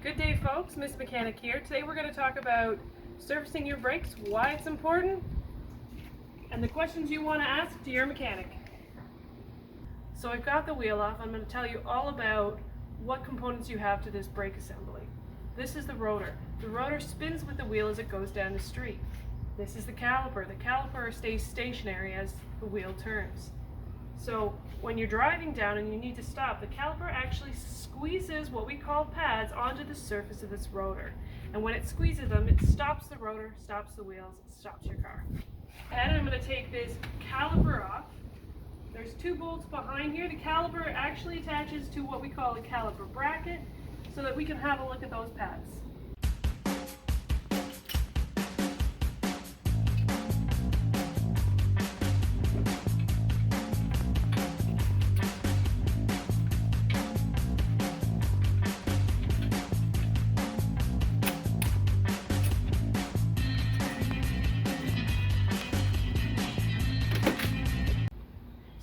Good day, folks. Miss Mechanic here. Today we're going to talk about servicing your brakes, why it's important, and the questions you want to ask to your mechanic. So I've got the wheel off. I'm going to tell you all about what components you have to this brake assembly. This is the rotor. The rotor spins with the wheel as it goes down the street. This is the caliper. The caliper stays stationary as the wheel turns. So when you're driving down and you need to stop, the caliper actually squeezes what we call pads onto the surface of this rotor. And when it squeezes them, it stops the rotor, stops the wheels, stops your car. And I'm going to take this caliper off. There's two bolts behind here. The caliper actually attaches to what we call a caliper bracket so that we can have a look at those pads.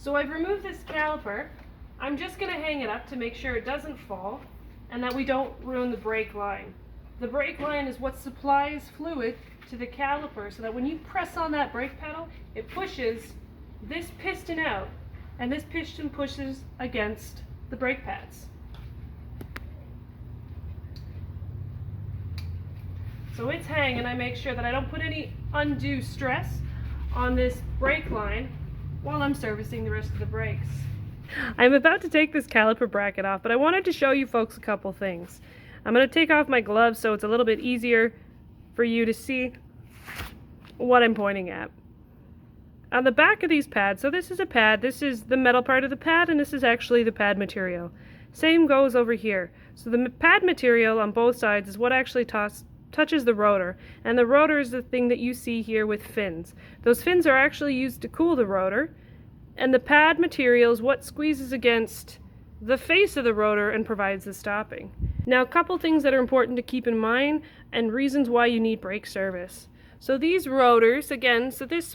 So I've removed this caliper. I'm just going to hang it up to make sure it doesn't fall and that we don't ruin the brake line. The brake line is what supplies fluid to the caliper so that when you press on that brake pedal, it pushes this piston out and this piston pushes against the brake pads. So it's hanging. I make sure that I don't put any undue stress on this brake line while I'm servicing the rest of the brakes. I'm about to take this caliper bracket off, but I wanted to show you folks a couple things. I'm going to take off my gloves so it's a little bit easier for you to see what I'm pointing at. On the back of these pads, so this is a pad, this is the metal part of the pad, and this is actually the pad material. Same goes over here. So the pad material on both sides is what actually touches the rotor, and the rotor is the thing that you see here with fins. Those fins are actually used to cool the rotor, and the pad material is what squeezes against the face of the rotor and provides the stopping. Now, a couple things that are important to keep in mind and reasons why you need brake service. So these rotors, again, so this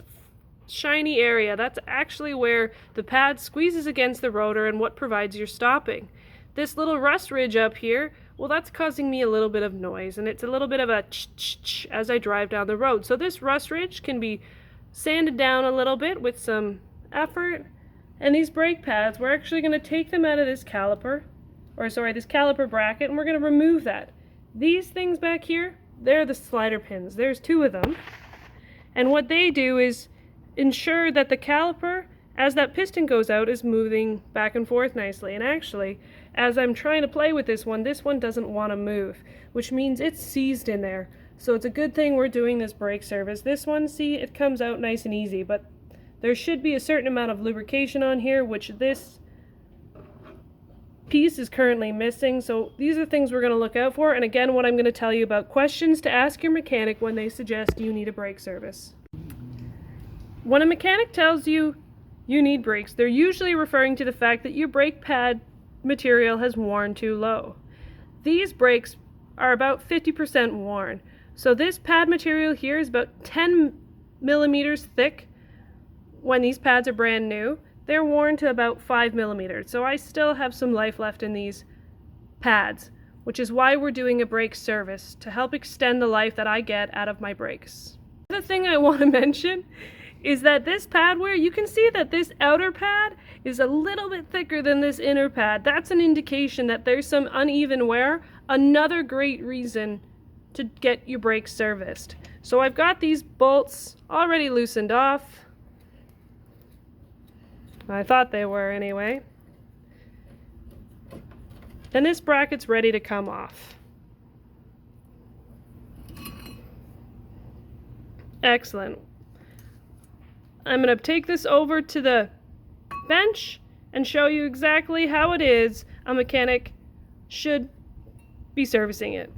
shiny area, that's actually where the pad squeezes against the rotor and what provides your stopping. This little rust ridge up here, well, that's causing me a little bit of noise, and it's a little bit of a ch-ch-ch as I drive down the road. So this rust ridge can be sanded down a little bit with some effort. And these brake pads, we're actually going to take them out of this caliper, this caliper bracket, and we're going to remove that. These things back here, they're the slider pins. There's two of them. And what they do is ensure that the caliper, as that piston goes out, is moving back and forth nicely. And actually, as I'm trying to play with this one doesn't want to move, which means it's seized in there. So it's a good thing we're doing this brake service. This one, see, it comes out nice and easy, but there should be a certain amount of lubrication on here, which this piece is currently missing. So these are things we're going to look out for. And again, what I'm going to tell you about questions to ask your mechanic when they suggest you need a brake service. When a mechanic tells you you need brakes, they're usually referring to the fact that your brake pad material has worn too low. These brakes are about 50% worn. So this pad material here is about 10 millimeters thick. When these pads are brand new, they're worn to about 5 millimeters. So I still have some life left in these pads, which is why we're doing a brake service to help extend the life that I get out of my brakes. The thing I want to mention is that this pad wear, you can see that this outer pad is a little bit thicker than this inner pad. That's an indication that there's some uneven wear. Another great reason to get your brakes serviced. So I've got these bolts already loosened off. I thought they were anyway. And this bracket's ready to come off. Excellent. I'm going to take this over to the bench and show you exactly how it is a mechanic should be servicing it.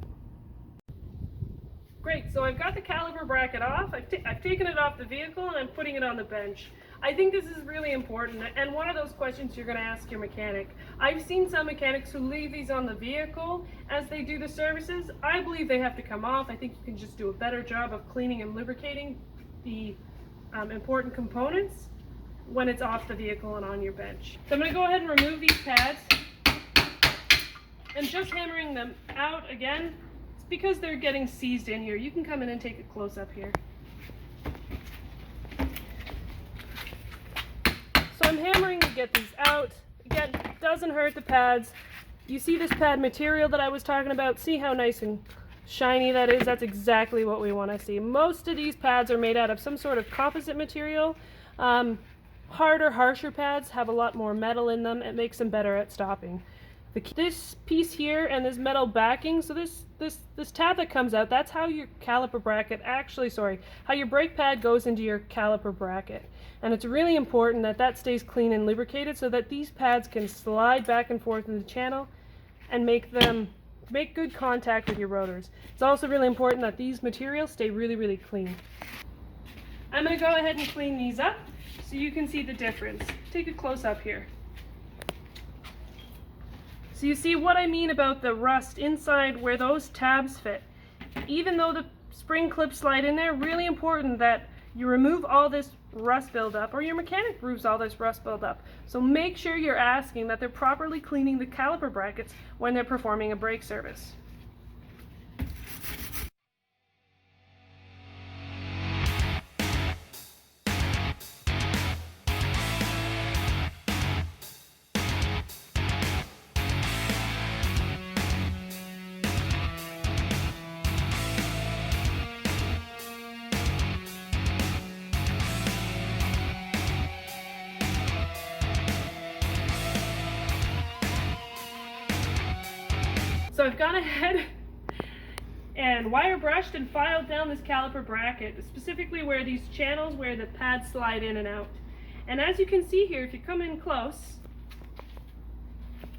Great, so I've got the caliper bracket off. I've taken it off the vehicle and I'm putting it on the bench. I think this is really important and one of those questions you're going to ask your mechanic. I've seen some mechanics who leave these on the vehicle as they do the services. I believe they have to come off. I think you can just do a better job of cleaning and lubricating the important components when it's off the vehicle and on your bench. So I'm going to go ahead and remove these pads And just hammering them out again, it's because they're getting seized in here. You can come in and take a close up here. So I'm hammering to get these out. Again, doesn't hurt the pads. You see this pad material that I was talking about? See how nice and shiny that is? That's exactly what we want to see. Most of these pads are made out of some sort of composite material. Harder, harsher pads have a lot more metal in them. It makes them better at stopping. This piece here and this metal backing, so this tab that comes out, that's how your caliper bracket how your brake pad goes into your caliper bracket. And it's really important that that stays clean and lubricated so that these pads can slide back and forth in the channel and make good contact with your rotors. It's also really important that these materials stay really, really clean. I'm going to go ahead and clean these up so you can see the difference. Take a close up here. So you see what I mean about the rust inside where those tabs fit. Even though the spring clips slide in there, really important that you remove all this rust buildup, or your mechanic removes all this rust buildup. So make sure you're asking that they're properly cleaning the caliper brackets when they're performing a brake service. So I've gone ahead and wire brushed and filed down this caliper bracket, specifically where these channels where the pads slide in and out. And as you can see here, if you come in close,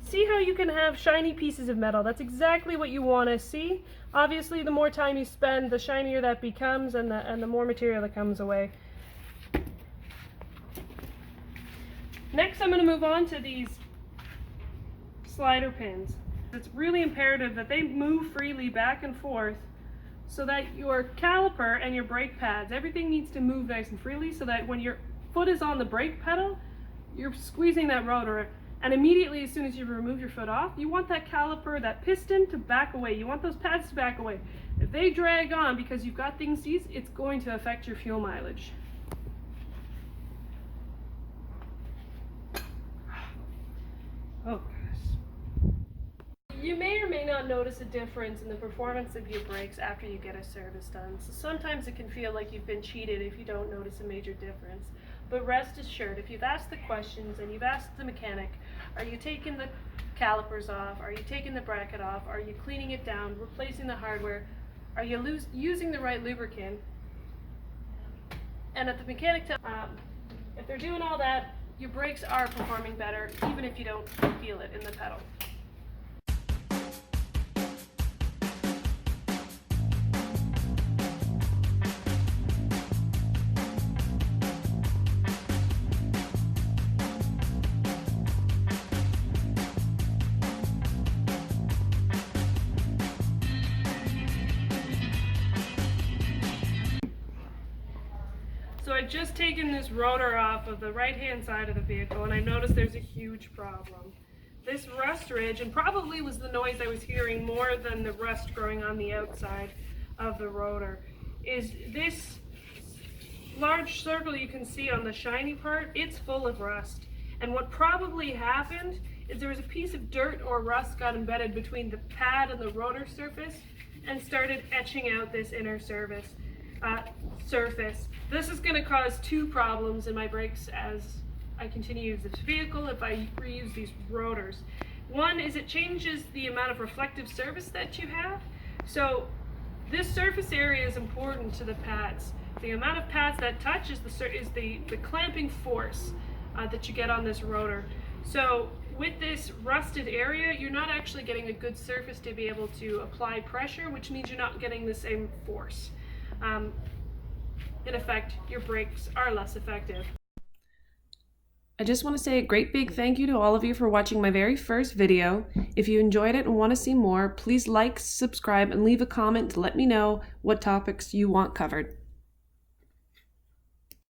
see how you can have shiny pieces of metal. That's exactly what you want to see. Obviously, the more time you spend, the shinier that becomes and the more material that comes away. Next, I'm going to move on to these slider pins. It's really imperative that they move freely back and forth so that your caliper and your brake pads, everything needs to move nice and freely so that when your foot is on the brake pedal, you're squeezing that rotor, and immediately as soon as you remove your foot off, you want that caliper, that piston, to back away. You want those pads to back away. If they drag on because you've got things seized, it's going to affect your fuel mileage. Oh. You may or may not notice a difference in the performance of your brakes after you get a service done. So sometimes it can feel like you've been cheated if you don't notice a major difference. But rest assured, if you've asked the questions and you've asked the mechanic, are you taking the calipers off? Are you taking the bracket off? Are you cleaning it down, replacing the hardware? Are you using the right lubricant? And at the mechanic if they're doing all that, your brakes are performing better, even if you don't feel it in the pedal. So I've just taken this rotor off of the right-hand side of the vehicle, and I noticed there's a huge problem. This rust ridge, and probably was the noise I was hearing more than the rust growing on the outside of the rotor, is this large circle you can see on the shiny part. It's full of rust. And what probably happened is there was a piece of dirt or rust got embedded between the pad and the rotor surface and started etching out this inner surface. This is going to cause two problems in my brakes as I continue to use this vehicle if I reuse these rotors. One is it changes the amount of reflective surface that you have. So this surface area is important to the pads. The amount of pads that touch is the clamping force that you get on this rotor. So with this rusted area, you're not actually getting a good surface to be able to apply pressure, which means you're not getting the same force. In effect, your brakes are less effective. I just want to say a great big thank you to all of you for watching my very first video. If you enjoyed it and want to see more, please like, subscribe, and leave a comment to let me know what topics you want covered.